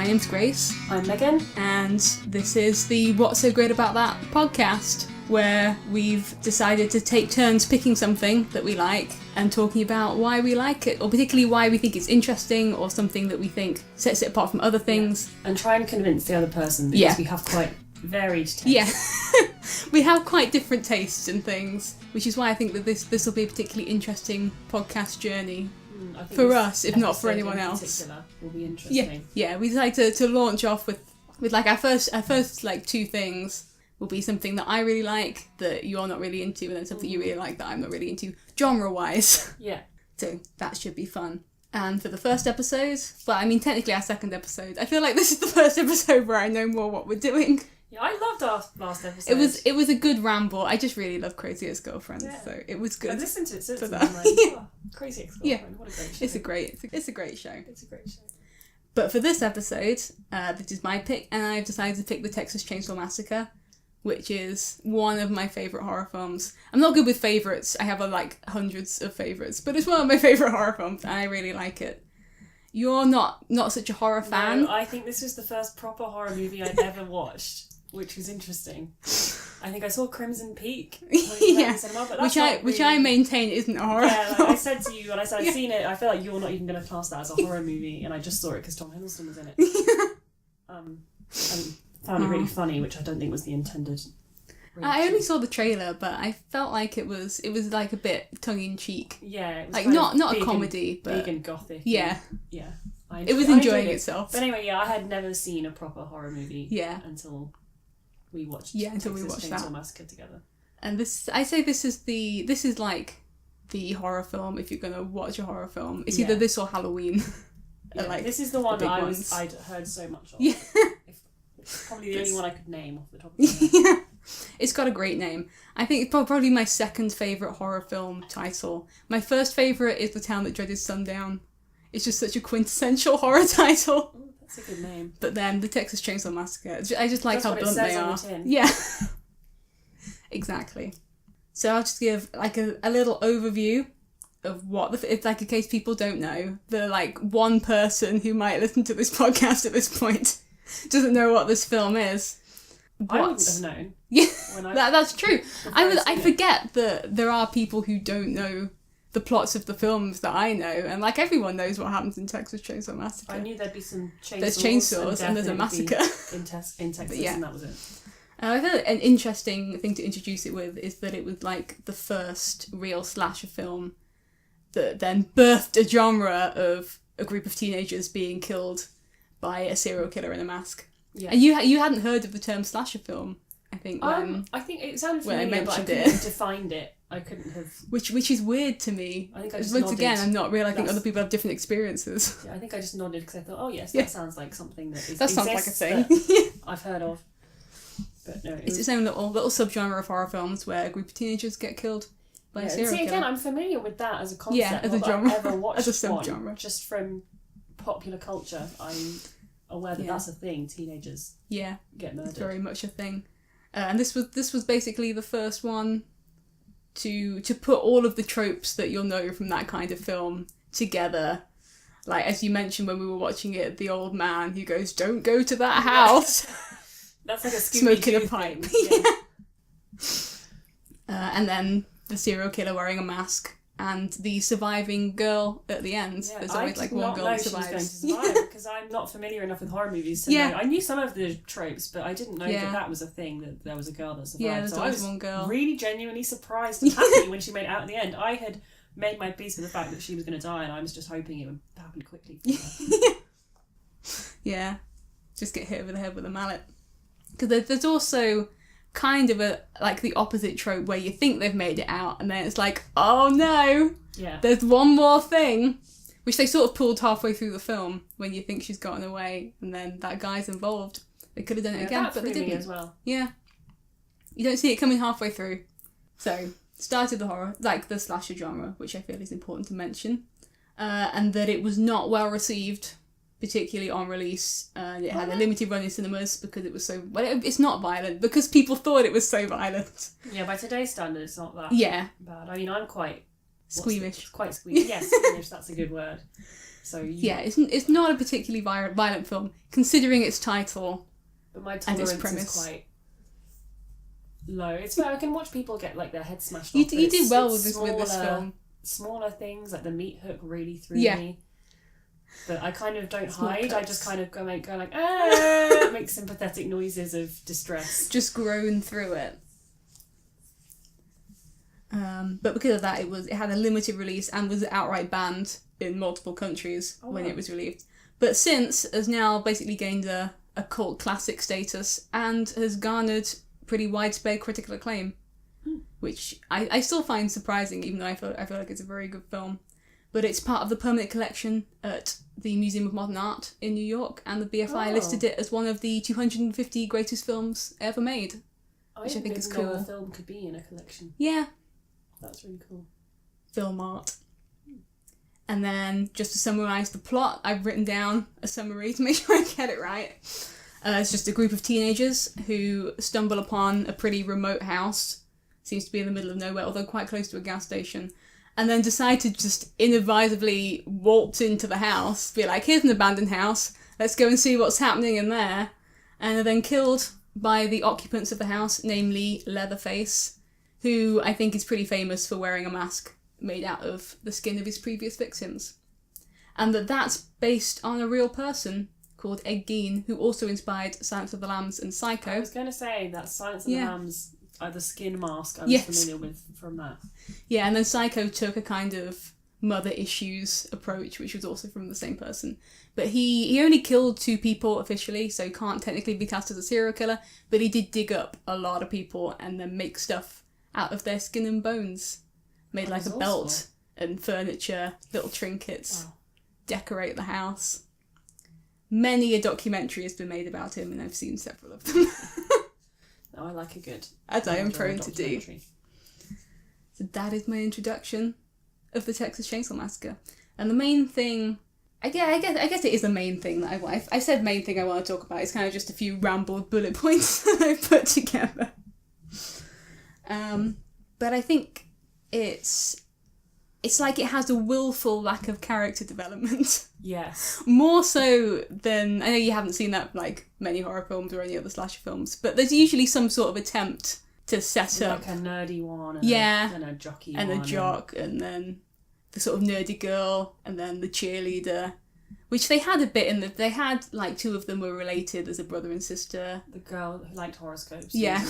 name's Grace. I'm Megan. And this is the What's So Great About That podcast, where we've decided to take turns picking something that we like and talking about why we like it, or particularly why we think it's interesting, or something that we think sets it apart from other things. Yeah. And try and convince the other person, because we have quite varied tastes. Yeah. We have quite different tastes in things, which is why I think that this will be a particularly interesting podcast journey. For us, if not for anyone else. Will be interesting. Yeah. We decided to launch off with like our first like two things will be something that I really like that you're not really into, and then something you really like that I'm not really into, genre-wise. Yeah. So that should be fun. And for the first episode, well, I mean technically our second episode, I feel like this is the first episode where I know more what we're doing. Yeah, I loved our last episode. It was a good ramble. I just really love Crazy Ex-Girlfriend, so it was good. I listened to it since then. Crazy Ex-Girlfriend, what a great show. It's a great show. It's a great show. But for this episode, this is my pick, and I've decided to pick the Texas Chainsaw Massacre, which is one of my favourite horror films. I'm not good with favourites. I have hundreds of favourites, but it's one of my favourite horror films, and I really like it. You're not such a horror fan. No, I think this was the first proper horror movie I'd ever watched, which was interesting. I think I saw Crimson Peak when we went to the cinema, but that's which I maintain isn't a horror film. film. I said to you when I said I'd seen it, I feel like you're not even going to class that as a horror movie, and I just saw it because Tom Hiddleston was in it. And found it really funny, which I don't think was the intended reaction. I only saw the trailer, but I felt like it was like a bit tongue-in-cheek. Yeah, it was like not a comedy, but big and gothic. Yeah. It was enjoying itself. But anyway, I had never seen a proper horror movie. Yeah. Until we watched. Until we watched Texas that. Chainsaw Massacre together. And this is like the horror film. If you're gonna watch a horror film, it's either this or Halloween. Yeah, this is the one that I'd heard so much of. Yeah. It's probably the only one I could name off the top of my head. It's got a great name. I think it's probably my second favourite horror film title. My first favourite is The Town That Dreaded Sundown. It's just such a quintessential horror title. Oh, that's a good name. But then the Texas Chainsaw Massacre. I just like how blunt they are. On the tin. Yeah. Exactly. So I'll just give like a little overview of what it's like in case people don't know. The like one person who might listen to this podcast at this point doesn't know what this film is. I wouldn't have known. Yeah, that's true. I forget that there are people who don't know the plots of the films that I know, and like everyone knows what happens in Texas Chainsaw Massacre. I knew there'd be some chainsaws. There's chainsaws and there's a massacre in Texas, and that was it. I feel an interesting thing to introduce it with is that it was like the first real slasher film that then birthed a genre of a group of teenagers being killed by a serial killer in a mask. Yeah. And you hadn't heard of the term slasher film, I think. I think it sounded familiar, but I couldn't have defined it. I couldn't have. Which is weird to me. I think I just once nodded. again, I'm not realising other people have different experiences. Yeah, I think I just nodded because I thought, oh yes, that sounds like something that that sounds like a thing I've heard of. But no, it's its own little subgenre of horror films where a group of teenagers get killed by a serial killer. Again, I'm familiar with that as a concept. Yeah, as a genre. I've ever watched as a subgenre. Just from popular culture, I'm aware that that's a thing. Teenagers get murdered. It's very much a thing. And this was basically the first one to put all of the tropes that you'll know from that kind of film together. Like, as you mentioned when we were watching it, the old man who goes, "Don't go to that house." That's like a smoking a pipe. And then the serial killer wearing a mask. And the surviving girl at the end. Yeah, there's always like one girl that survives. I didn't know she was going to survive because I'm not familiar enough with horror movies to know. I knew some of the tropes, but I didn't know that was a thing, that there was a girl that survived. Yeah, there's so always I was one girl. Really genuinely surprised and happy when she made it out in the end. I had made my peace with the fact that she was going to die, and I was just hoping it would happen quickly. Yeah, just get hit over the head with a mallet. Because there's also kind of the opposite trope where you think they've made it out and then it's like, oh no, there's one more thing, which they sort of pulled halfway through the film when you think she's gotten away and then that guy's involved. They could have done it again, but they didn't. As well. Yeah, you don't see it coming halfway through. So started the horror, like the slasher genre, which I feel is important to mention, and that it was not well received, particularly on release. It had a limited run in cinemas because it was so... Well, it's not violent, because people thought it was so violent. Yeah, by today's standards, it's not that bad. I mean, I'm quite Squeamish. Quite squeamish. Yes, squeamish, that's a good word. So it's not a particularly violent film, considering its title. But my tolerance is quite low. It's where I can watch people get like their heads smashed off. You do well with this film. Smaller things, like the meat hook really threw me. But I kind of don't hide. I just kind of go like, make sympathetic noises of distress. Just groan through it. But because of that, it had a limited release and was outright banned in multiple countries when it was released. But since has now basically gained a cult classic status and has garnered pretty widespread critical acclaim, which I still find surprising, even though I feel like it's a very good film. But it's part of the permanent collection at the Museum of Modern Art in New York, and the BFI listed it as one of the 250 greatest films ever made, which I think is cool. A film could be in a collection. Yeah. That's really cool. Film art. And then, just to summarise the plot, I've written down a summary to make sure I get it right. It's just a group of teenagers who stumble upon a pretty remote house. Seems to be in the middle of nowhere, although quite close to a gas station. And then decide to just inadvisably waltz into the house, be like, here's an abandoned house, let's go and see what's happening in there. And are then killed by the occupants of the house, namely Leatherface, who I think is pretty famous for wearing a mask made out of the skin of his previous victims. And that's based on a real person called Ed Gein, who also inspired Silence of the Lambs and Psycho. I was going to say that Silence of the Lambs, the skin mask, I was familiar with from that. Yeah, and then Psycho took a kind of mother issues approach, which was also from the same person. But he only killed 2 people officially, so he can't technically be classed as a serial killer, but he did dig up a lot of people and then make stuff out of their skin and bones. Made like a belt and furniture, little trinkets, decorate the house. Many a documentary has been made about him, and I've seen several of them. Oh, I like a good. As I am prone to do. So that is my introduction of the Texas Chainsaw Massacre. And the main thing, I guess it is the main thing that I said main thing I want to talk about. It's kind of just a few rambled bullet points that I've put together. But I think it's like it has a willful lack of character development. Yes. More so than, I know you haven't seen that like many horror films or any other slasher films, but there's usually some sort of attempt to set up. Like a nerdy one and a jockey and one. A jock and then the sort of nerdy girl and then the cheerleader. Which they had a bit in they had like 2 of them were related as a brother and sister. The girl who liked horoscopes. Yeah.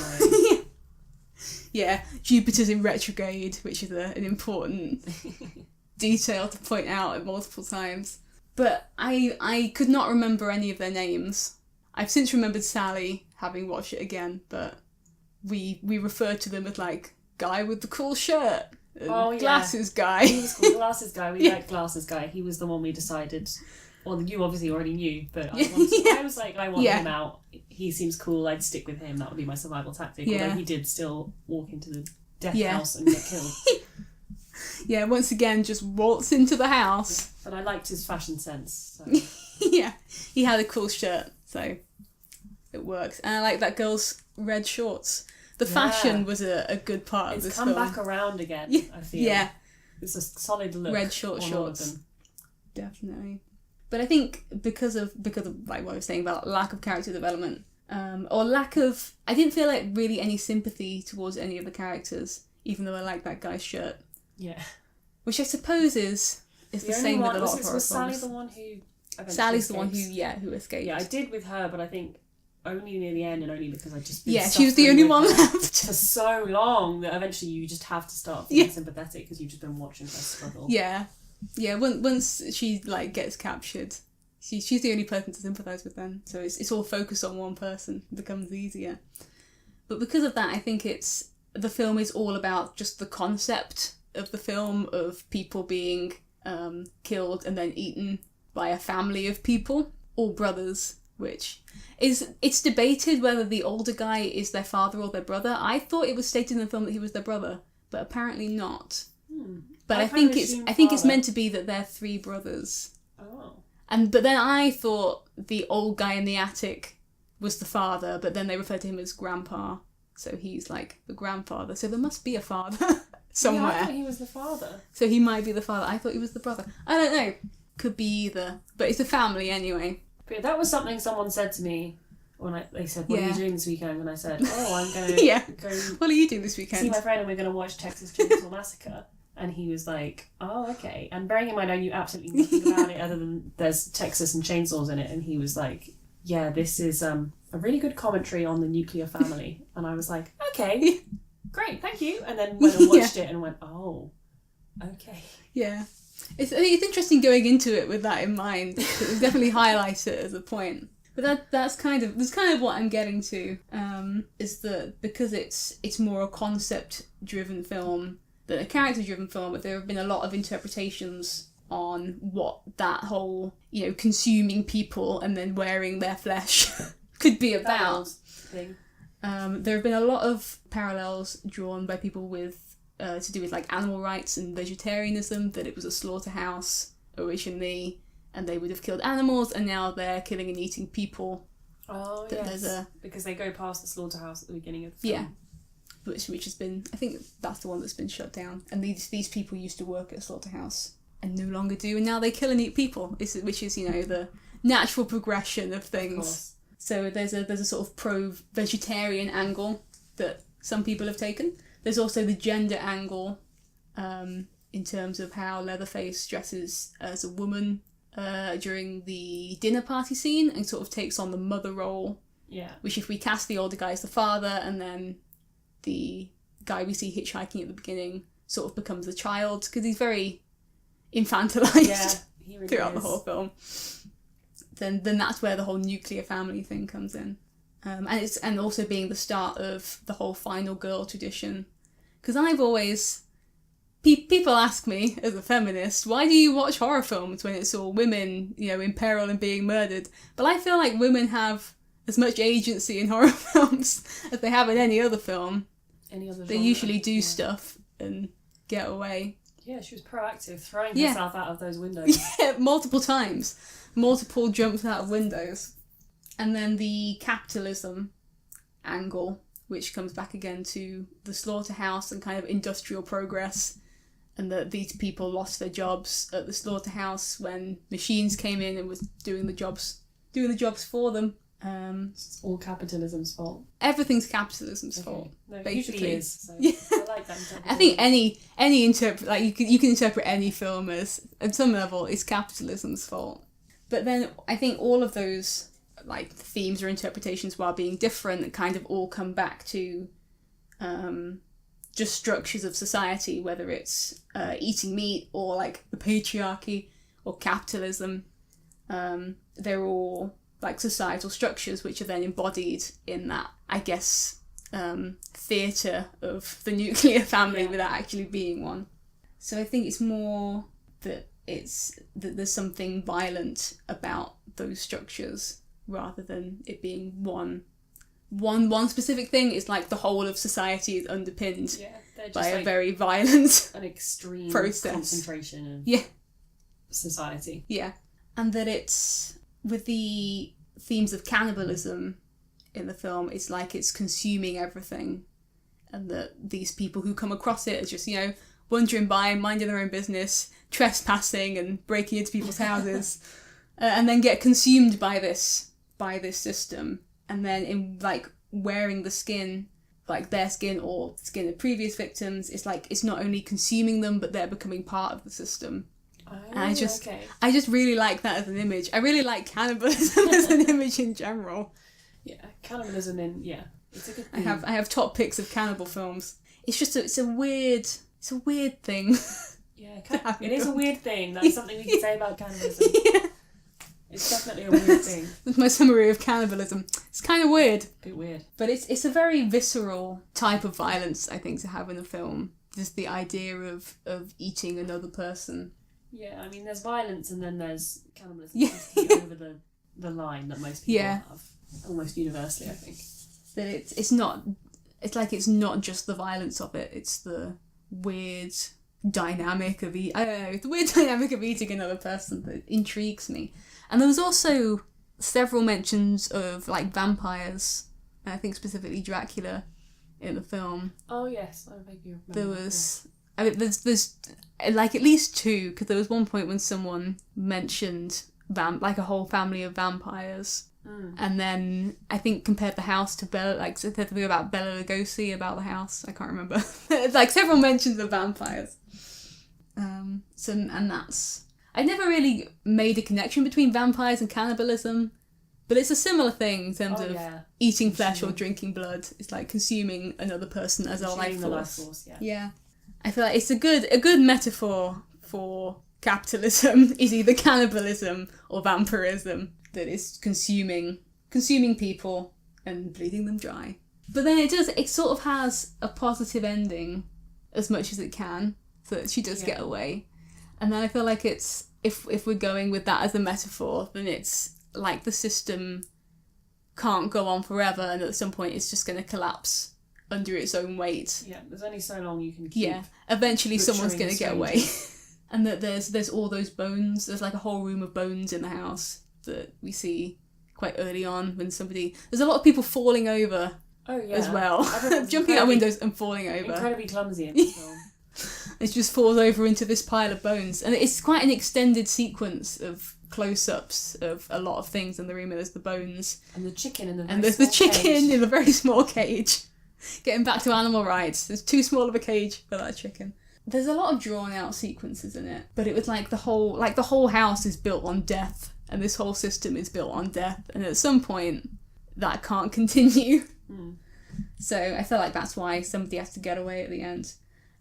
Yeah, Jupiter's in retrograde, which is an important detail to point out at multiple times. But I could not remember any of their names. I've since remembered Sally, having watched it again, but we referred to them as like guy with the cool shirt, glasses guy. He was called Glasses Guy. We liked Glasses Guy. He was the one we decided. Well, you obviously already knew, but I was like, I want him out. He seems cool. I'd stick with him. That would be my survival tactic. Yeah. Although he did still walk into the death house and get killed. Yeah, once again, just waltz into the house. But I liked his fashion sense. So. Yeah, he had a cool shirt, so it works. And I like that girl's red shorts. The fashion was a good part of this film. It's come back around again, I feel. Yeah. It's a solid look. Red shorts. Definitely. But I think because of like what I was saying about lack of character development, or lack of, I didn't feel like really any sympathy towards any of the characters, even though I like that guy's shirt. Yeah. Which I suppose is the same with a lot of horror films. Was Sally the one who Sally's the one who escaped. Yeah, I did with her, but I think only near the end and only because I just she was the only one left for so long that eventually you just have to start feeling sympathetic because you've just been watching her struggle. Yeah. Once she like gets captured, she's the only person to sympathise with then. So it's all focused on one person. It becomes easier. But because of that, I think the film is all about just the concept of the film of people being killed and then eaten by a family of people, all brothers, which it's debated whether the older guy is their father or their brother. I thought it was stated in the film that he was their brother, but apparently not. But I think it's meant to be that they're 3 brothers. Oh. But then I thought the old guy in the attic was the father, but then they refer to him as grandpa. So he's like the grandfather. So there must be a father. somewhere. Yeah, I thought he was the father. So he might be the father. I thought he was the brother. I don't know. Could be either. But it's a family anyway. But yeah, that was something someone said to me when they said, what are you doing this weekend? And I said, oh, I'm going to go... What are you doing this weekend? See my friend and we're going to watch Texas Chainsaw Massacre. And he was like, oh, okay. And bearing in mind I knew absolutely nothing about it other than there's Texas and chainsaws in it. And he was like, yeah, this is a really good commentary on the nuclear family. And I was like, okay, great, thank you. And then went and watched it and went, oh, okay. Yeah. It's interesting going into it with that in mind. It definitely highlights it as a point. But that's kind of what I'm getting to. Is that because it's more a concept driven film than a character driven film, but there have been a lot of interpretations on what that whole, consuming people and then wearing their flesh could be about. Thing. There have been a lot of parallels drawn by people with to do with like animal rights and vegetarianism, that it was a slaughterhouse originally and they would have killed animals and now they're killing and eating people. Oh, yes. Because they go past the slaughterhouse at the beginning of the film. Yeah. Which has been, I think that's the one that's been shut down. And these people used to work at a slaughterhouse and no longer do, and now they kill and eat people, which is, the natural progression of things. Of so there's a sort of pro-vegetarian angle that some people have taken. There's also the gender angle, in terms of how Leatherface dresses as a woman during the dinner party scene and sort of takes on the mother role. Yeah. Which, if we cast the older guy as the father and then the guy we see hitchhiking at the beginning sort of becomes the child, because he's very infantilized throughout the whole film. Then that's where the whole nuclear family thing comes in. And also being the start of the whole final girl tradition. Because I've always... People ask me, as a feminist, why do you watch horror films when it's all women, in peril and being murdered? But I feel like women have as much agency in horror films as they have in any other film. Any other genre. They usually do stuff and get away. Yeah, she was proactive, throwing herself out of those windows. Yeah, multiple times. Multiple jumps out of windows. And then the capitalism angle, which comes back again to the slaughterhouse and kind of industrial progress, and that these people lost their jobs at the slaughterhouse when machines came in and was doing the jobs for them. It's all capitalism's fault. Everything's capitalism's fault. No, it usually is. So yeah. I like that interpretation. I think any you can interpret any film as, at some level, it's capitalism's fault. But then I think all of those themes or interpretations, while being different, kind of all come back to just structures of society, whether it's eating meat or the patriarchy or capitalism. They're all societal structures which are then embodied in that, I guess, theatre of the nuclear family without actually being one. So I think it's more that there's something violent about those structures rather than it being one specific thing. It's like the whole of society is underpinned by a very violent an extreme process. Concentration of society. Yeah. And that it's, with the themes of cannibalism in the film, it's like it's consuming everything, and that these people who come across it are just, wandering by, minding their own business, trespassing and breaking into people's houses, and then get consumed by this system, and then in wearing the skin, their skin or the skin of previous victims, it's not only consuming them, but they're becoming part of the system. Oh, and I just really like that as an image. I really like cannibalism as an image in general. Yeah, cannibalism it's a good thing. I have top picks of cannibal films. It's just it's a weird thing. Yeah, it is a weird thing. That's something we can say about cannibalism. Yeah. It's definitely a weird thing. That's my summary of cannibalism. It's kind of weird. A bit weird. But it's a very visceral type of violence, I think, to have in a film. Just the idea of eating another person. Yeah, I mean, there's violence and then there's cannibalism. Yeah. Over the line that most people have. Almost universally, I think. That it's not just the violence of it, it's the weird dynamic of the weird dynamic of eating another person that intrigues me. And there was also several mentions of vampires, and I think specifically Dracula in the film. Oh yes, I vaguely remember. There was I mean, there's like at least two, because there was one point when someone mentioned like a whole family of vampires. And then I think compared the house to Bela, like said something about Bela Lugosi about the house. I can't remember. Like several mentions of vampires. So and that's, I never really made a connection between vampires and cannibalism, but it's a similar thing in terms of eating flesh or drinking blood. It's like consuming another person as a life force. Yeah. I feel like it's a good metaphor for capitalism is either cannibalism or vampirism. That is consuming people and bleeding them dry. But then it sort of has a positive ending as much as it can, so that she does get away. And then I feel like it's, if we're going with that as a metaphor, then it's like the system can't go on forever, and at some point it's just going to collapse under its own weight. Yeah, there's only so long you can keep. Yeah, eventually someone's going to get away. And that there's all those bones. There's like a whole room of bones in the house that we see quite early on when there's a lot of people falling over as well. Jumping out windows and falling over. Incredibly clumsy in this film. It just falls over into this pile of bones. And it's quite an extended sequence of close-ups of a lot of things in the room. There's the bones. And the chicken in the very And there's small the chicken cage. in the very small cage. Getting back to animal rights. There's too small of a cage for that chicken. There's a lot of drawn-out sequences in it. But it was like the whole house is built on death. And this whole system is built on death. And at some point, that can't continue. So I feel like that's why somebody has to get away at the end.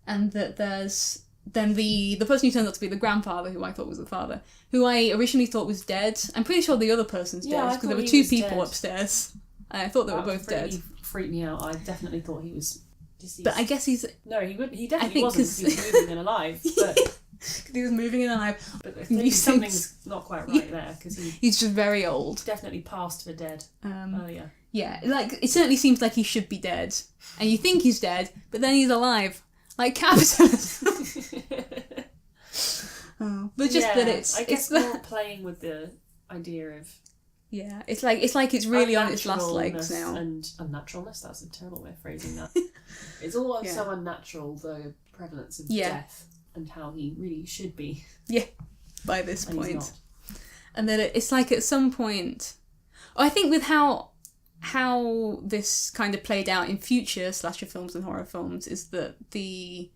And that there's then the person who turns out to be the grandfather, who I thought was the father, who I originally thought was dead. I'm pretty sure the other person's dead, because there were two people upstairs. And I thought they were both dead. Freaked me out. I definitely thought he was deceased. But I guess he's... No, he definitely wasn't, because he was moving and alive. But... he was moving and alive. But something's not quite right there, because he's just very old. Definitely passed for dead earlier. Yeah, like, it certainly seems like he should be dead. And you think he's dead, but then he's alive. Like capitalism. But just that it's more playing with the idea of... Yeah, it's like it's really on its last legs now. And unnaturalness, that's a terrible way of phrasing that. It's all so unnatural, the prevalence of death. And how he really should be. Yeah, by this point. And then it's like at some point... I think with how this kind of played out in future slasher films and horror films is that the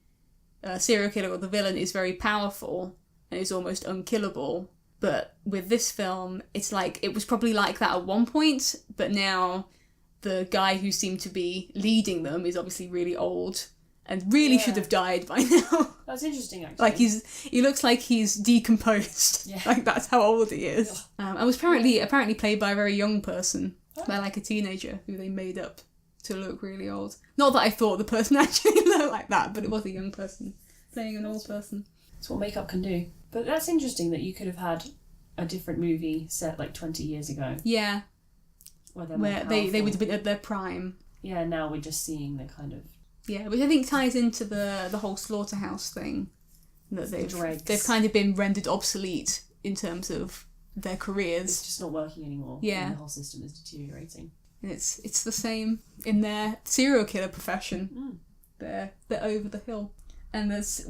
serial killer or the villain is very powerful and is almost unkillable. But with this film, it's like it was probably like that at one point, but now the guy who seemed to be leading them is obviously really old. And really should have died by now. That's interesting, actually. Like he looks like he's decomposed. Yeah. Like that's how old he is. And was apparently played by a very young person, by like a teenager who they made up to look really old. Not that I thought the person actually looked like that, but it was a young person playing an old person. That's what makeup can do. But that's interesting that you could have had a different movie set like 20 years ago. Yeah. Where they would have been at their prime. Yeah. Now we're just seeing the kind of. Yeah, which I think ties into the whole slaughterhouse thing. That they've kind of been rendered obsolete in terms of their careers. It's just not working anymore. Yeah. And the whole system is deteriorating. And it's the same in their serial killer profession. They're over the hill. And there's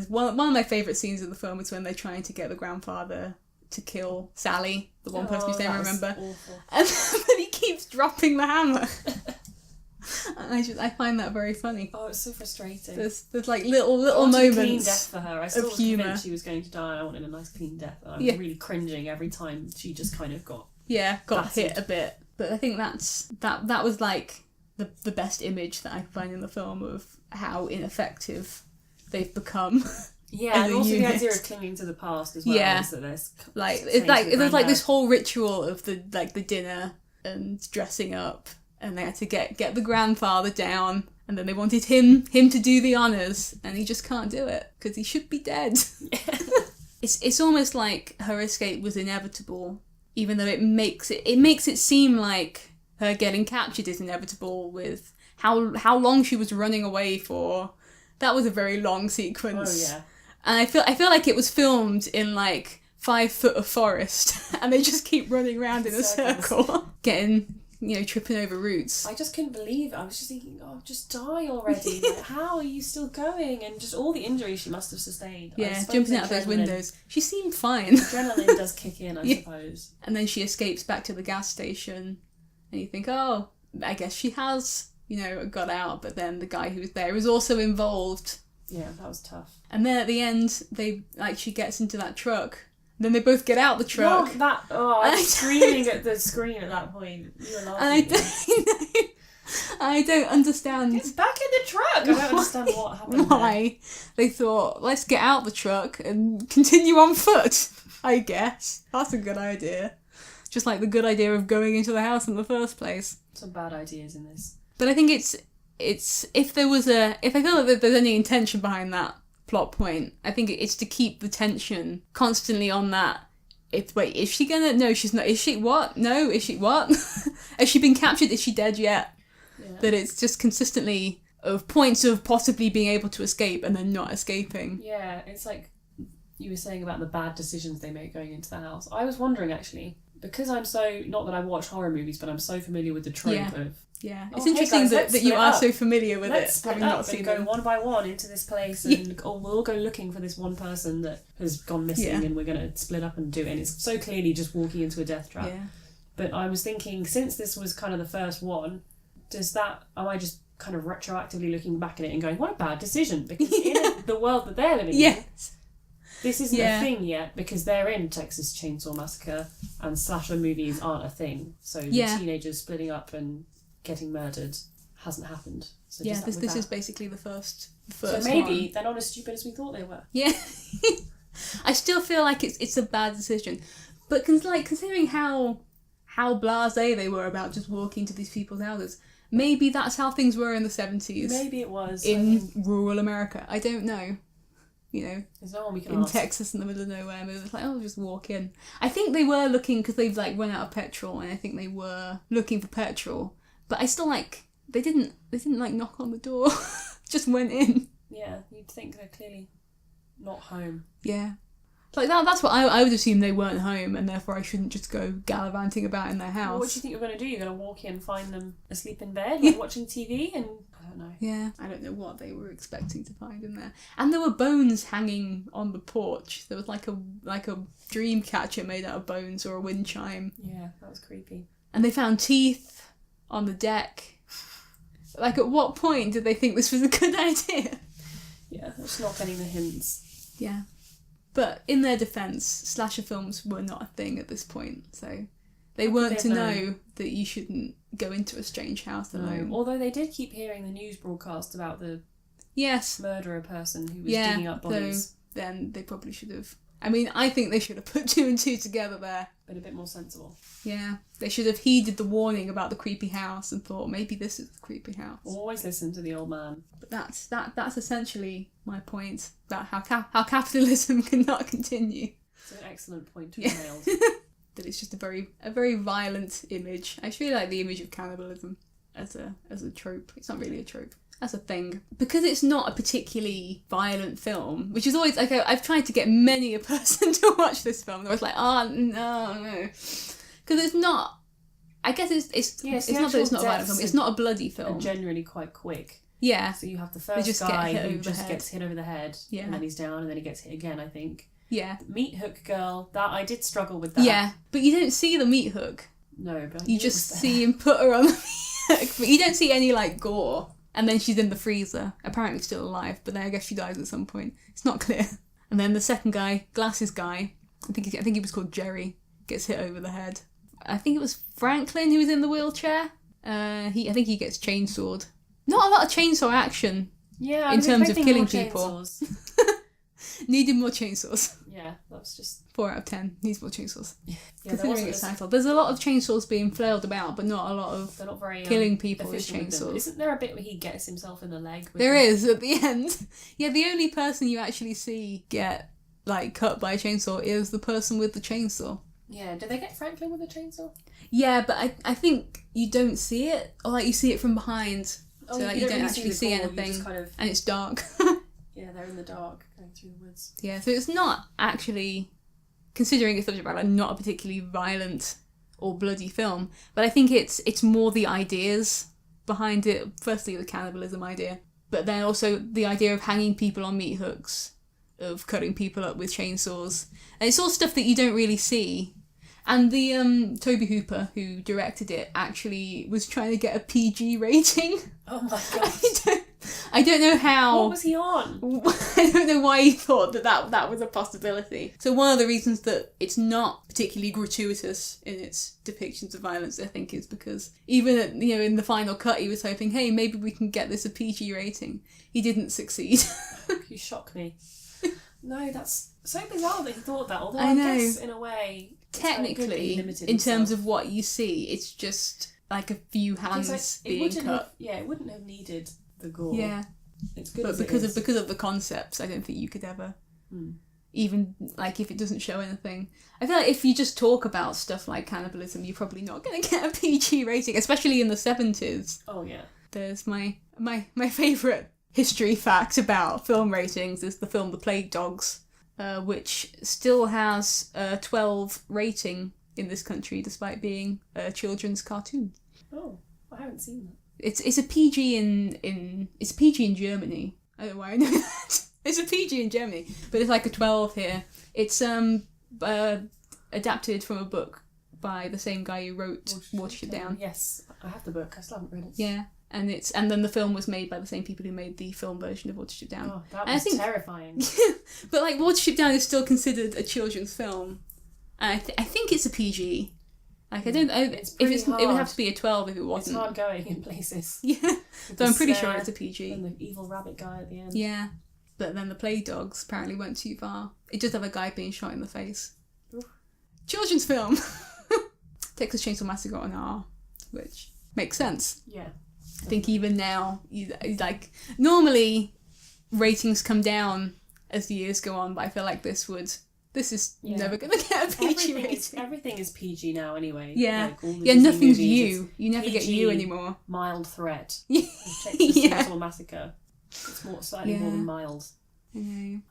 one of my favourite scenes of the film is when they're trying to get the grandfather to kill Sally, the one person whose name I remember. Awful. And then he keeps dropping the hammer. I find that very funny. Oh, it's so frustrating. There's like little moments a clean death for her. I still was humour. Convinced she was going to die. I wanted a nice clean death. I was really cringing every time she just kind of got hit a bit. But I think that was like the best image that I find in the film of how ineffective they've become. Yeah, and also the idea of clinging to the past as well. Yeah, so there's like this whole ritual of the dinner and dressing up. And they had to get the grandfather down, and then they wanted him to do the honours, and he just can't do it because he should be dead. Yeah. It's almost like her escape was inevitable, even though it makes it seem like her getting captured is inevitable with how long she was running away for. That was a very long sequence. Oh yeah. And I feel like it was filmed in like 5 foot of forest, and they just keep running around in a circle, getting tripping over roots. I just couldn't believe it. I was just thinking, oh, just die already. Like, how are you still going? And just all the injuries she must have sustained. Yeah, jumping out of those windows. She seemed fine. Adrenaline does kick in, I suppose. And then she escapes back to the gas station. And you think, oh, I guess she has, got out. But then the guy who was there was also involved. Yeah, that was tough. And then at the end, she ggets into that truck. Then they both get out the truck. I was screaming at the screen at that point. You were laughing. I don't understand. Get back in the truck! I don't understand what happened. Why? They thought, let's get out the truck and continue on foot, I guess. That's a good idea. Just like the good idea of going into the house in the first place. Some bad ideas in this. But I think it's if I feel like there's any intention behind that plot point, I think it's to keep the tension constantly on that. Is she gonna? No, she's not. Is she what? No, is she what? Has she been captured? Is she dead yet? Yeah. That it's just consistently of points of possibly being able to escape and then not escaping. Yeah, it's like you were saying about the bad decisions they make going into the house. I was wondering actually, because I'm so, not that I watch horror movies, but I'm so familiar with the trope of... Yeah, it's interesting that you are so familiar with let's split up and go one by one into this place and we'll all go looking for this one person that has gone missing and we're going to split up and do it. And it's so clearly just walking into a death trap. Yeah. But I was thinking, since this was kind of the first one, am I just kind of retroactively looking back at it and going, what a bad decision? Because in the world that they're living in, this isn't a thing yet because they're in Texas Chainsaw Massacre and slasher movies aren't a thing. So the teenagers splitting up and getting murdered hasn't happened. So this is basically the first so maybe they're not as stupid as we thought they were. Yeah. I still feel like it's a bad decision. But considering how blasé they were about just walking to these people's houses, maybe that's how things were in the 70s. Maybe it was. In rural America. I don't know. There's no one we can in ask. Texas in the middle of nowhere, and it was like, just walk in. I think they were looking, because they've run out of petrol, and I think they were looking for petrol. But I still they didn't knock on the door, just went in. Yeah, you'd think they're clearly not home. Yeah. That's what I would assume, they weren't home, and therefore I shouldn't just go gallivanting about in their house. Well, what do you think you're going to do? You're going to walk in, find them asleep in bed, watching TV, and I don't know. Yeah, I don't know what they were expecting to find in there. And there were bones hanging on the porch. There was like a dream catcher made out of bones or a wind chime. Yeah, that was creepy. And they found teeth on the deck. At what point did they think this was a good idea? Yeah, they're just not getting the hints. Yeah. But in their defence, slasher films were not a thing at this point, so they weren't to know that you shouldn't go into a strange house alone. Although they did keep hearing the news broadcast about the murderer person who was digging up bodies. So then they probably should have... I mean, I think they should have put two and two together there. Been a bit more sensible. Yeah. They should have heeded the warning about the creepy house and thought, maybe this is the creepy house. Always listen to the old man. But that's essentially my point about how capitalism cannot continue. It's an excellent point to be nailed. That it's just a very violent image. I just really like the image of cannibalism as a trope. It's not really a trope. As a thing. Because it's not a particularly violent film, which is always, I've tried to get many a person to watch this film. They're always like, no. Because it's not, I guess it's not that it's not a violent film, it's not a bloody film. And generally quite quick. Yeah. So you have the first guy who just gets hit over the head, and then he's down, and then he gets hit again, I think. Yeah. The meat hook girl, that I did struggle with that. Yeah, but you don't see the meat hook. No, but you just see him put her on the meat hook, but you don't see any gore. And then she's in the freezer, apparently still alive, but then I guess she dies at some point. It's not clear. And then the second guy, glasses guy, I think he was called Jerry, gets hit over the head. I think it was Franklin who was in the wheelchair. I think he gets chainsawed. Not a lot of chainsaw action. Yeah, in terms of killing people. Needed more chainsaws. Yeah, that's just 4 out of 10. Needs more chainsaws. Yeah, considering its title, there's a lot of chainsaws being flailed about, but not a lot of they're not very killing people with chainsaws. Isn't there a bit where he gets himself in the leg? There is at the end. Yeah, the only person you actually see get cut by a chainsaw is the person with the chainsaw. Yeah, do they get Franklin with a chainsaw? Yeah, but I think you don't see it, or you see it from behind, so you don't really actually see anything, and it's dark. Yeah, they're in the dark, going through the woods. Yeah, so it's not actually, considering it's subject matter, not a particularly violent or bloody film, but I think it's more the ideas behind it. Firstly, the cannibalism idea, but then also the idea of hanging people on meat hooks, of cutting people up with chainsaws, and it's all stuff that you don't really see. And the Tobe Hooper, who directed it, actually was trying to get a PG rating. Oh my god! I don't know how. What was he on? I don't know why he thought that was a possibility. So one of the reasons that it's not particularly gratuitous in its depictions of violence, I think, is because even at, in the final cut, he was hoping, hey, maybe we can get this a PG rating. He didn't succeed. You shock me. No, that's so bizarre that he thought that. Although I guess in a way, technically, in terms of what you see, it's just like a few hands being cut. It wouldn't have needed the gore. Yeah, it's good. But because of the concepts, I don't think you could ever, even like if it doesn't show anything. I feel like if you just talk about stuff like cannibalism, you're probably not going to get a PG rating, especially in the 70s. Oh yeah. There's my favourite history fact about film ratings is the film The Plague Dogs, which still has a 12 rating in this country despite being a children's cartoon. Oh, I haven't seen that. It's a PG it's a PG in Germany. I don't know why I know that. It's a PG in Germany, but it's like a 12 here. It's adapted from a book by the same guy who wrote Watership Down. Yes, I have the book. I still haven't read it. Yeah. And then the film was made by the same people who made the film version of Watership Down. Oh, that was terrifying. But like Watership Down is still considered a children's film, and I think it's a PG. Like it would have to be a 12 if it wasn't. It's hard going in places. Yeah, so I'm pretty sure it's a PG. And the evil rabbit guy at the end. Yeah, but then the Plague Dogs apparently went too far. It just have a guy being shot in the face. Oof. Children's film. Texas Chainsaw Massacre on R, which makes sense. Yeah. I think even now, normally ratings come down as the years go on, but I feel like this is never going to get a PG rating. Everything is PG now anyway. Yeah. Like all the Disney nothing's movies, you. You never get you anymore. Mild threat. Yeah. Texas Chainsaw Massacre. It's slightly more than mild.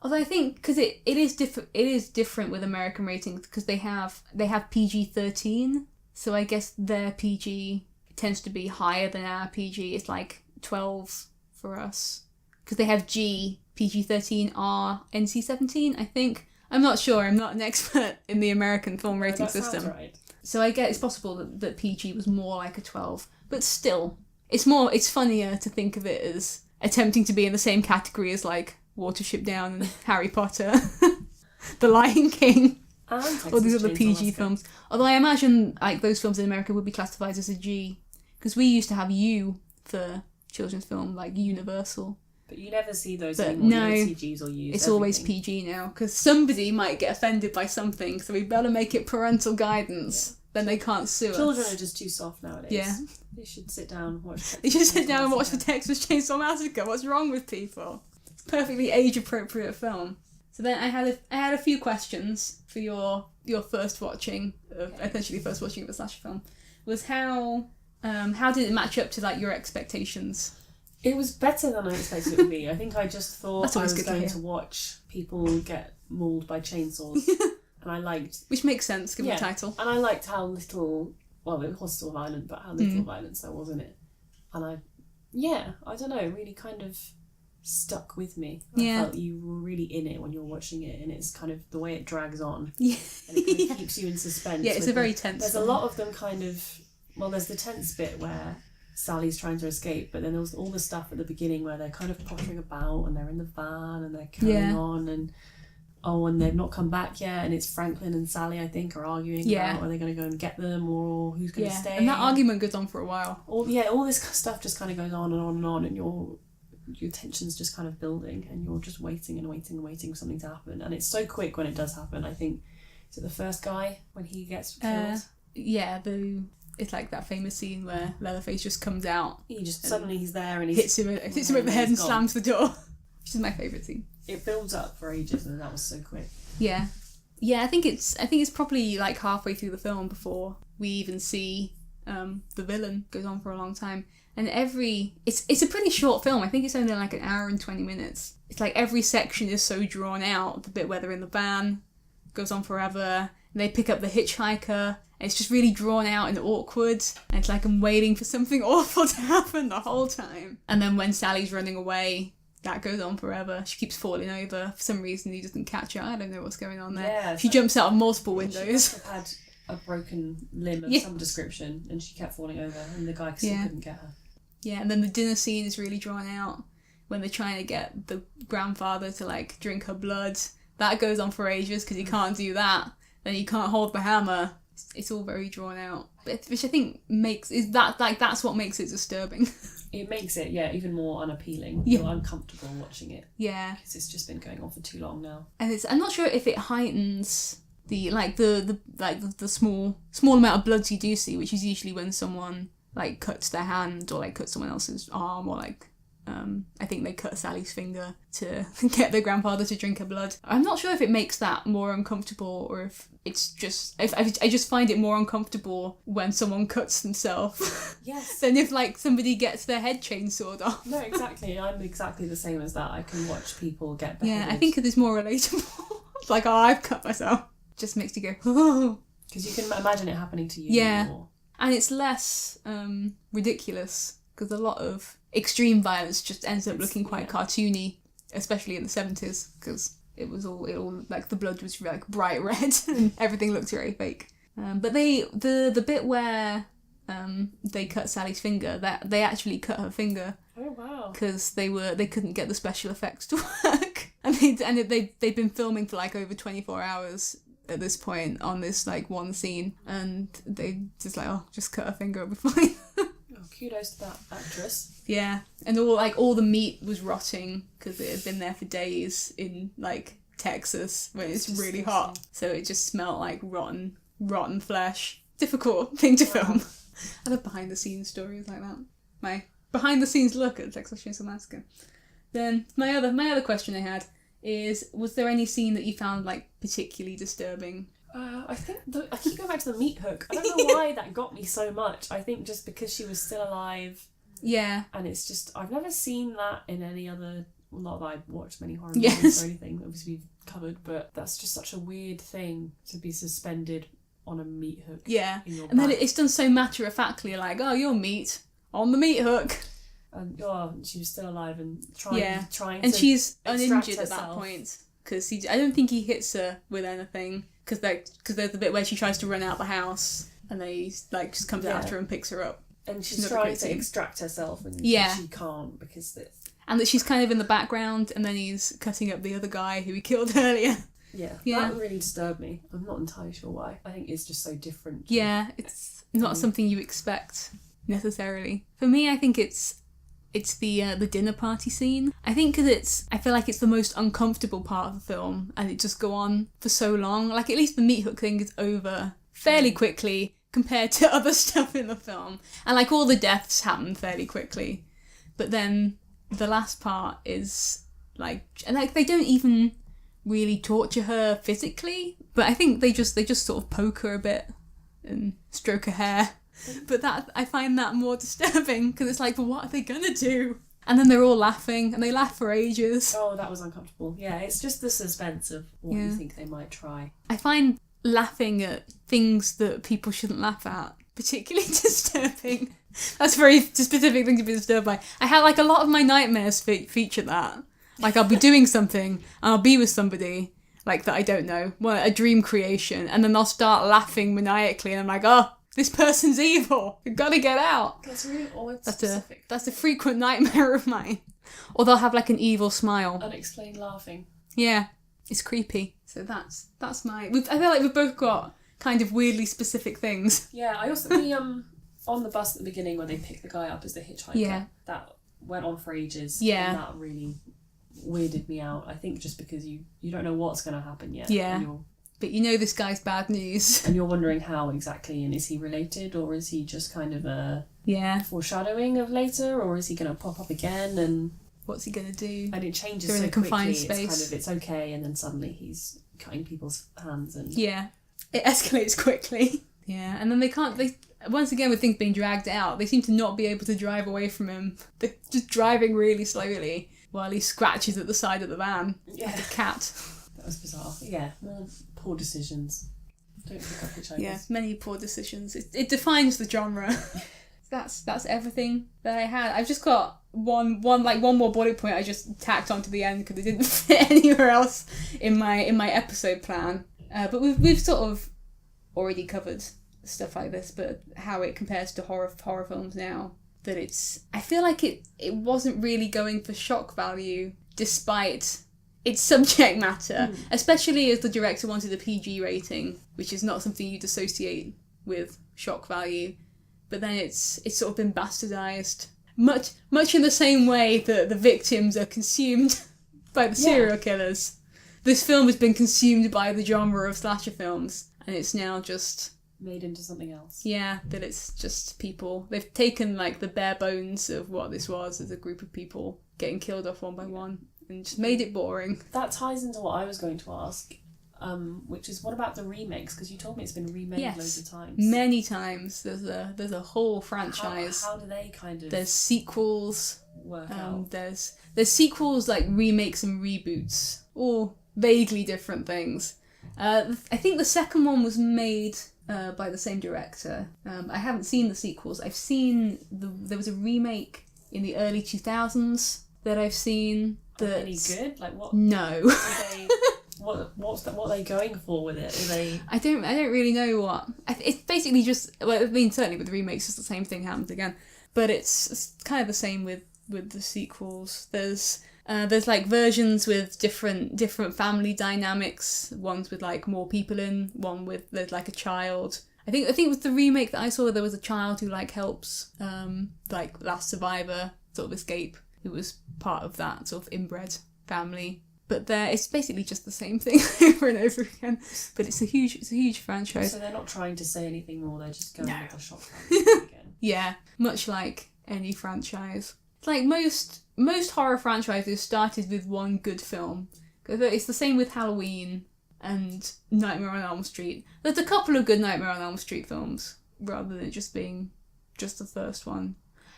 Although I think because it is different with American ratings because they have PG-13, so I guess their PG tends to be higher than our PG. It's like 12 for us because they have G, PG-13, R, NC-17. I think. I'm not sure. I'm not an expert in the American film rating system. Sounds right. So I guess it's possible that PG was more like a 12, but still, it's funnier to think of it as attempting to be in the same category as like Watership Down and Harry Potter, The Lion King. All these other PG films. Although I imagine like those films in America would be classified as a G, because we used to have U for children's film, like Universal. But you never see those anymore. No, you don't see Gs or Us. It's always PG now, because somebody might get offended by something, so we better make it parental guidance. Yeah. Then they can't sue us. Children are just too soft nowadays. Yeah. They should sit down and watch the Texas Chainsaw Massacre. What's wrong with people? It's a perfectly age-appropriate film. So then I had a few questions for your first watching of essentially first watching of a slasher film. Was how did it match up to like your expectations? It was better than I expected it would be. I think I just thought I was going to watch people get mauled by chainsaws, and I liked, which makes sense given the title. And I liked how little, well, it was still violent, but how little violence there was in it. And I don't know, really kind of stuck with me. I felt you were really in it when you're watching it, and it's kind of the way it drags on. Yeah. And it kind of keeps you in suspense. Yeah, it's a very tense There's a lot of them kind of, well, there's the tense bit where Sally's trying to escape, but then there was all the stuff at the beginning where they're kind of pottering about and they're in the van and they're carrying on and they've not come back yet, and it's Franklin and Sally, I think, are arguing about are they going to go and get them or who's going to stay. And that argument goes on for a while. All this stuff just kind of goes on and on and on, and your tension's just kind of building, and you're just waiting and waiting and waiting for something to happen. And it's so quick when it does happen. I think, is it the first guy when he gets killed? It's like that famous scene where Leatherface just comes out. He just suddenly he's there and he hits him over the head and slams the door, which is my favourite scene. It builds up for ages, and that was so quick. Yeah. I think it's probably like halfway through the film before we even see the villain. Goes on for a long time, and it's a pretty short film. I think it's only like an hour and 20 minutes. It's like every section is so drawn out. The bit where they're in the van goes on forever. And they pick up the hitchhiker, And it's just really drawn out and awkward. And it's like I'm waiting for something awful to happen the whole time. And then when Sally's running away, that goes on forever. She keeps falling over. For some reason, he doesn't catch her. I don't know what's going on there. Yeah, she jumps out of multiple windows. She must have had a broken limb of some description, and she kept falling over, and the guy still couldn't get her. Yeah, and then the dinner scene is really drawn out when they're trying to get the grandfather to, like, drink her blood. That goes on for ages because he can't do that. Then he can't hold the hammer. It's all very drawn out, which I think that's what makes it disturbing. It makes it, even more unappealing. Yeah. You're uncomfortable watching it. Yeah. Because it's just been going on for too long now. And I'm not sure if it heightens the small amount of bloods you do see, which is usually when someone, like, cuts their hand or, like, cuts someone else's arm or, like, I think they cut Sally's finger to get their grandfather to drink her blood. I'm not sure if it makes that more uncomfortable or if it's just... I just find it more uncomfortable when someone cuts themselves. Yes. than if, like, somebody gets their head chainsawed off. No, exactly. I'm exactly the same as that. I can watch people get beheaded. Yeah, I think it is more relatable. It's like, oh, I've cut myself. Just makes you go, oh. Because you can imagine it happening to you. Yeah. More. And it's less ridiculous because a lot of extreme violence just ends up looking quite cartoony, especially in the 70s, because it all like the blood was like bright red and everything looked very fake. But the bit where they cut Sally's finger, that they actually cut her finger. Oh wow! Because they couldn't get the special effects to work, and they'd been filming for like over 24 hours at this point on this like one scene, and they just like, just cut her finger, it'll be fine. Kudos to that actress. Yeah, and all the meat was rotting because it had been there for days in like Texas when it's really hot, so it just smelled like rotten flesh. Difficult thing to film. I love behind the scenes stories like that. My behind the scenes look at Texas Chainsaw Massacre. Then my other question I had is, was there any scene that you found like particularly disturbing? I think I keep going back to the meat hook. I don't know why that got me so much. I think just because she was still alive. Yeah. And it's just, I've never seen that in any other, well, not that I've watched many horror movies or anything, obviously we've covered, but that's just such a weird thing to be suspended on a meat hook. Yeah. In your and back. Then it's done so matter-of-factly, like, oh, you're meat on the meat hook. And she was still alive and trying and to she's uninjured herself. at that point. Because I don't think he hits her with anything. Because there's the bit where she tries to run out the house and then he like just comes after her and picks her up. And she's trying to extract herself and she can't because and that she's kind of in the background and then he's cutting up the other guy who he killed earlier. Yeah. That really disturbed me. I'm not entirely sure why. I think it's just so different. Yeah, it's not something you expect necessarily. For me, I think it's the dinner party scene. I think because I feel like it's the most uncomfortable part of the film and it just go on for so long. Like at least the meat hook thing is over fairly quickly compared to other stuff in the film. And like all the deaths happen fairly quickly. But then the last part is like, and like they don't even really torture her physically, but I think they just sort of poke her a bit and stroke her hair. But that I find that more disturbing because it's like, well, what are they gonna do? And then they're all laughing and they laugh for ages. Oh, that was uncomfortable. Yeah, it's just the suspense of what you think they might try. I find laughing at things that people shouldn't laugh at particularly disturbing. That's a very specific thing to be disturbed by. I had like a lot of my nightmares feature that. Like I'll be doing something and I'll be with somebody like that I don't know, a dream creation, and then they'll start laughing maniacally and I'm like, oh, this person's evil. You've got to get out. That's really odd. That's a frequent nightmare of mine. Or they'll have like an evil smile. Unexplained laughing. Yeah, it's creepy. So that's my. I feel like we've both got kind of weirdly specific things. Yeah, I also on the bus at the beginning when they pick the guy up as the hitchhiker. Yeah. That went on for ages. Yeah. And that really weirded me out. I think just because you don't know what's going to happen yet. Yeah. But you know this guy's bad news. And you're wondering how exactly, and is he related, or is he just kind of a foreshadowing of later, or is he going to pop up again, and what's he going to do? And it changes They're so in a confined quickly, space. it's okay, and then suddenly he's cutting people's hands. And yeah, it escalates quickly. Yeah, and then they once again with things being dragged out, they seem to not be able to drive away from him. They're just driving really slowly while he scratches at the side of the van like a cat. That was bizarre. Yeah, more poor decisions. Don't pick up hitchhikers. Yeah, many poor decisions. It defines the genre. That's everything that I had. I've just got one more bullet point I just tacked onto the end because it didn't fit anywhere else in my episode plan. But we've sort of already covered stuff like this, but how it compares to horror films now. That I feel like it wasn't really going for shock value despite its subject matter, especially as the director wanted a PG rating, which is not something you'd associate with shock value. But then it's sort of been bastardized, much in the same way that the victims are consumed by the serial killers. This film has been consumed by the genre of slasher films, and it's now just made into something else. Yeah, that it's just people. They've taken like the bare bones of what this was as a group of people getting killed off one by one, and just made it boring. That ties into what I was going to ask. Which is, what about the remakes? Because you told me it's been remade loads of times. Many times. There's a whole franchise. How do they kind of... There's sequels. Work out. There's sequels, like remakes and reboots. All vaguely different things. I think the second one was made by the same director. I haven't seen the sequels. I've seen... There was a remake in the early 2000s that I've seen. Are they any good? Like what? No. What are they going for with it? Are they... I don't really know what. It's basically just, well, I mean, certainly with the remakes, it's the same thing happens again. But it's kind of the same with the sequels. There's like versions with different family dynamics. Ones with like more people in. One with there's like a child. I think with the remake that I saw, there was a child who like helps like last survivor sort of escape, who was part of that sort of inbred family. But it's basically just the same thing over and over again. But it's a huge franchise. So they're not trying to say anything more. They're just going with the shock value again. Yeah, much like any franchise. It's like most horror franchises started with one good film. It's the same with Halloween and Nightmare on Elm Street. There's a couple of good Nightmare on Elm Street films, rather than just being just the first one.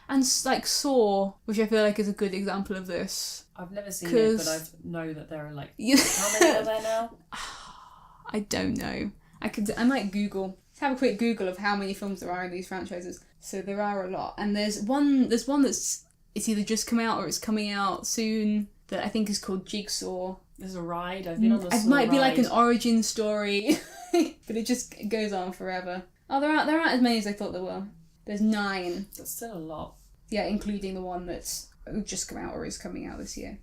And like Saw, which I feel like is a good example of this. I've never seen it, but I know that there are like... How many are there now? I don't know. I might Google. Let's have a quick Google of how many films there are in these franchises. So there are a lot. And there's one that's it's either just come out or it's coming out soon that I think is called Jigsaw. There's a ride. I've been on the Saw ride. It might be like an origin story, but it just goes on forever. Oh, there aren't as many as I thought there were. There's 9. That's still a lot. Yeah, including the one that's just come out or is coming out this year.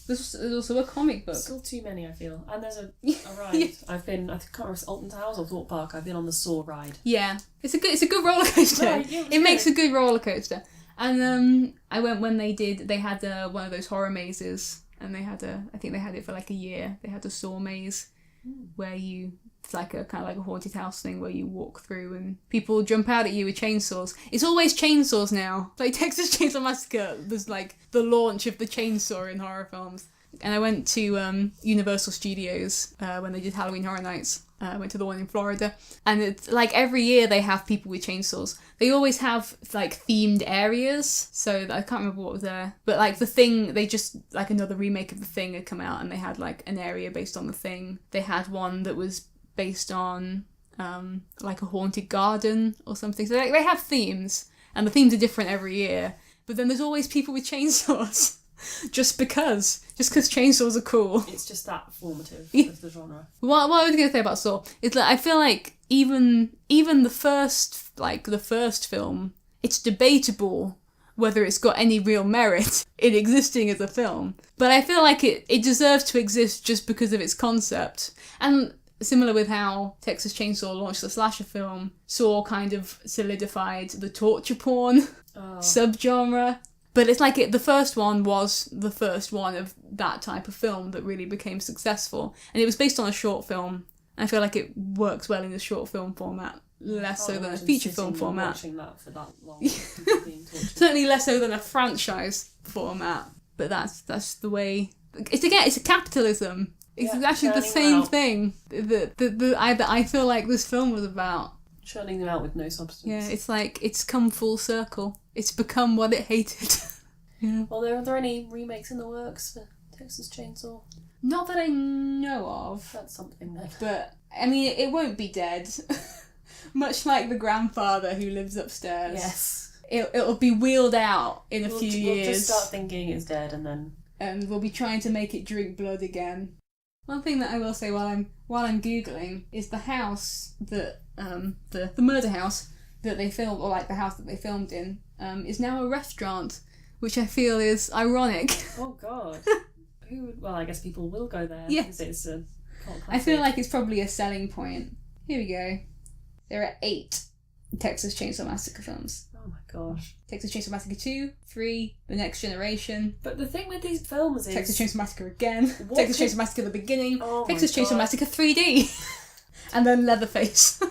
There's also a comic book. Still too many, I feel. And there's a ride. I can't remember, Alton Towers or Thorpe Park. I've been on the Saw ride. Yeah, it's a good roller coaster. Right, yeah, it makes a good roller coaster. And I went when they had one of those horror mazes, and I think they had it for like a year. They had a Saw maze where it's like a kind of like a haunted house thing where you walk through and people jump out at you with chainsaws. It's always chainsaws now. Like Texas Chainsaw Massacre was like the launch of the chainsaw in horror films. And I went to Universal Studios when they did Halloween Horror Nights. I went to the one in Florida. And it's like every year they have people with chainsaws. They always have like themed areas. So I can't remember what was there. But like The Thing, they just, like another remake of The Thing had come out and they had like an area based on The Thing. They had one that was based on like a haunted garden or something. So they have themes. And the themes are different every year. But then there's always people with chainsaws. Just because chainsaws are cool. It's just that formative of the genre. What I was going to say about Saw is that I feel like even the first film, it's debatable whether it's got any real merit in existing as a film. But I feel like it deserves to exist just because of its concept. And similar with how Texas Chainsaw launched the slasher film, Saw kind of solidified the torture porn subgenre. But it's like the first one was the first one of that type of film that really became successful. And it was based on a short film. I feel like it works well in the short film format, less so than a feature film format. Watching that for that long. Certainly less so than a franchise format. But that's the way... It's a capitalism. It's actually the same thing that I feel like this film was about. Churning them out with no substance. Yeah, it's like it's come full circle. It's become what it hated. Yeah. Well, are there any remakes in the works for Texas Chainsaw? Not that I know of. That's something then. But, I mean, it won't be dead. Much like the grandfather who lives upstairs. Yes. It'll be wheeled out in a few years. We'll just start thinking it's dead and then... And we'll be trying to make it drink blood again. One thing that I will say while I'm Googling is the house that, the murder house that they filmed, or like the house that they filmed in, is now a restaurant, which I feel is ironic. Oh God. Well, I guess people will go there. Yeah. Because it's a cult classic. I feel like it's probably a selling point. Here we go. There are 8 Texas Chainsaw Massacre films. Oh my gosh. Texas Chainsaw Massacre 2, 3, The Next Generation. But the thing with these films is... Texas Chainsaw Massacre again. Texas Chainsaw Massacre The Beginning. Oh Texas Chainsaw Massacre 3D. And then Leatherface.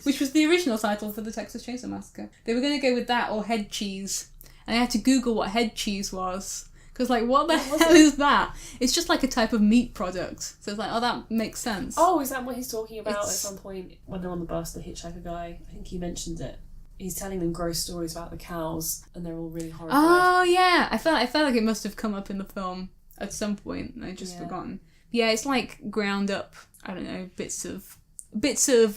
Which was the original title for the Texas Chainsaw Massacre. They were going to go with that or Head Cheese. And I had to Google what Head Cheese was. Because, like, what the hell is that? It's just like a type of meat product. So it's like, oh, that makes sense. Oh, is that what he's talking about at some point when they're on the bus, the hitchhiker guy? I think he mentions it. He's telling them gross stories about the cows, and they're all really horrified. Oh, yeah. I felt like it must have come up in the film at some point, and I'd just forgotten. Yeah, it's like ground up, I don't know, bits of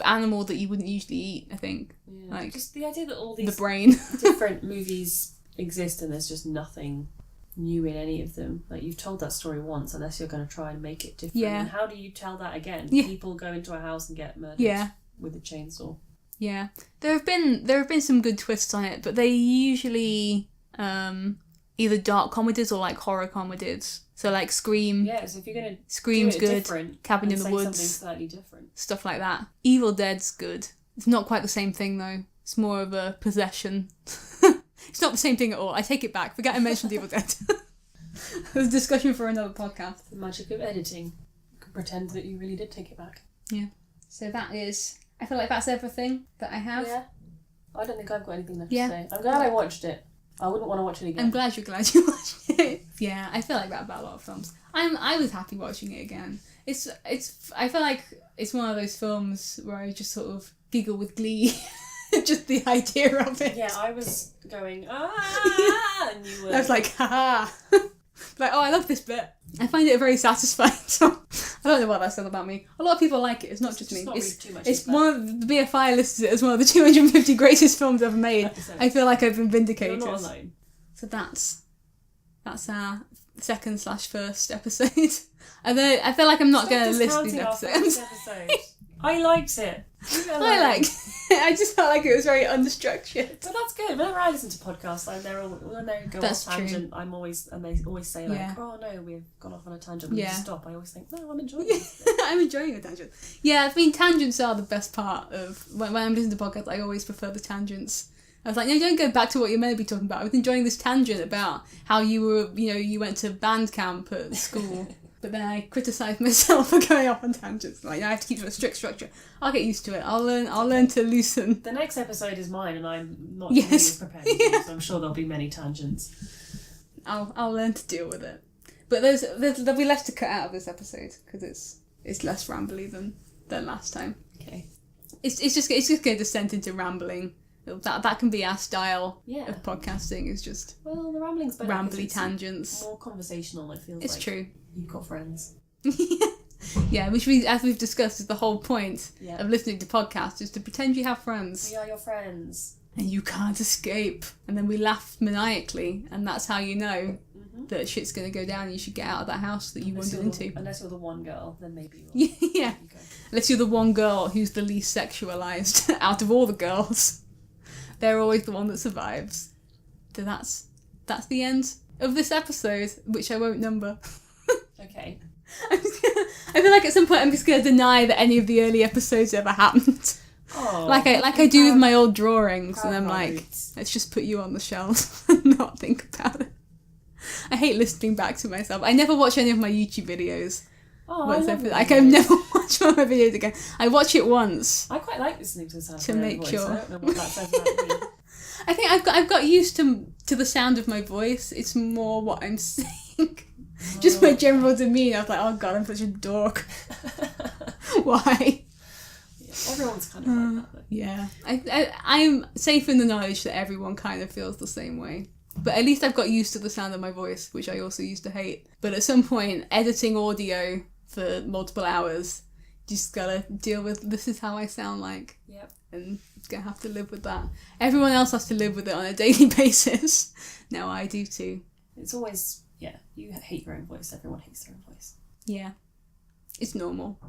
animal that you wouldn't usually eat, I think. Yeah, like just the idea that all these the brain. different movies exist and there's just nothing new in any of them. Like, you've told that story once, unless you're going to try and make it different. Yeah. And how do you tell that again? Yeah. People go into a house and get murdered with a chainsaw. Yeah. There have been some good twists on it, but they usually either dark comedies or like horror comedies. So like Scream. Yeah, so if you're going to Scream's do it good. different, Cabin in the Woods. something slightly different. Stuff like that. Evil Dead's good. It's not quite the same thing though. It's more of a possession. It's not the same thing at all. I take it back. Forget I mentioned Evil Dead. There's a discussion for another podcast. The magic of editing. You can pretend that you really did take it back. Yeah. So that is... I feel like that's everything that I have. Yeah. I don't think I've got anything left to say. I'm glad I watched it. I wouldn't want to watch it again. I'm glad you watched it. Yeah, I feel like that about a lot of films. I was happy watching it again. I feel like it's one of those films where I just sort of giggle with glee. Just the idea of it. Yeah, I was going, and you were... I was like, haha. Like, oh, I love this bit. I find it very satisfying. So I don't know what that says about me. A lot of people like it. It's not just me. Not really too much it's one of the BFI listed it as one of the 250 greatest films ever made. I feel like I've been vindicated. You're not alone. So that's our second/first episode. And then I feel like I'm not going to list these episodes. I liked it. I just felt like it was very unstructured. But that's good. Whenever I listen to podcasts, when they go off tangent, true. I'm always, and they always say like, oh no, we've gone off on a tangent, we need to stop. I always think, no, I'm enjoying it. I'm enjoying a tangent. Yeah, I mean, tangents are the best part of, when I'm listening to podcasts, I always prefer the tangents. I was like, no, don't go back to what you're meant to be talking about. I was enjoying this tangent about how you went to band camp at school. But then I criticised myself for going off on tangents. Like, I have to keep to a strict structure. I'll get used to it. I'll learn to loosen. The next episode is mine, and I'm not really as prepared as you, so I'm sure there'll be many tangents. I'll learn to deal with it. But there'll be less to cut out of this episode because it's less rambly than last time. Okay. It's just going to descend into rambling. That can be our style of podcasting. Is just the rambling's better. Rambly tangents. More conversational. It feels. It's true. You've got friends. Yeah, which as we've discussed is the whole point of listening to podcasts, is to pretend you have friends. We are your friends. And you can't escape. And then we laugh maniacally, and that's how you know that shit's going to go down and you should get out of that house that you wandered into. Unless you're the one girl, then maybe you will. Yeah. Unless you're the one girl who's the least sexualised out of all the girls. They're always the one that survives. So that's the end of this episode, which I won't number. Okay. I feel like at some point I'm just going to deny that any of the early episodes ever happened. Oh, like I do with my old drawings, and I'm like, roots. Let's just put you on the shelf and not think about it. I hate listening back to myself. I never watch any of my YouTube videos. Oh, I've never watched one of my videos again. I watch it once. I quite like listening to the sound to of my make voice. sure. I don't know what that says about me. I think I've got used to the sound of my voice. It's more what I'm saying. Just my general demeanour. I was like, oh god, I'm such a dork. Why? Yeah, everyone's kind of like that though. Yeah. I'm safe in the knowledge that everyone kind of feels the same way. But at least I've got used to the sound of my voice, which I also used to hate. But at some point, editing audio for multiple hours, you just gotta deal with, this is how I sound like. Yep. And gonna have to live with that. Everyone else has to live with it on a daily basis. Now I do too. It's always, you hate your own voice. Everyone hates their own voice. Yeah. It's normal.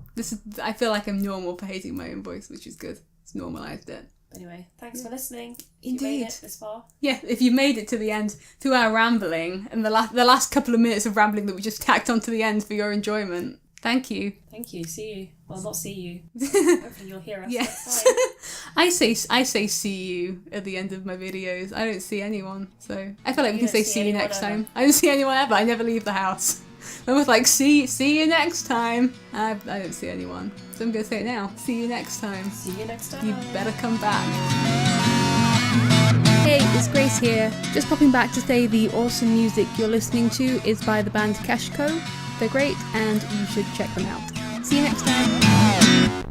I feel like I'm normal for hating my own voice, which is good. It's normalised it. Anyway, thanks for listening. Indeed. You made it this far. Yeah, if you made it to the end through our rambling and the last couple of minutes of rambling that we just tacked on to the end for your enjoyment, thank you. Thank you. See you. Well, not see you. Hopefully you'll hear us Yes. next time. I say see you at the end of my videos. I don't see anyone, so I feel like we can say see you next time. I don't see anyone ever. I never leave the house. I'm always like, see you next time. I don't see anyone. So I'm going to say it now. See you next time. See you next time. You better come back. Hey, it's Grace here. Just popping back to say the awesome music you're listening to is by the band Cashco. They're great and you should check them out. See you next time.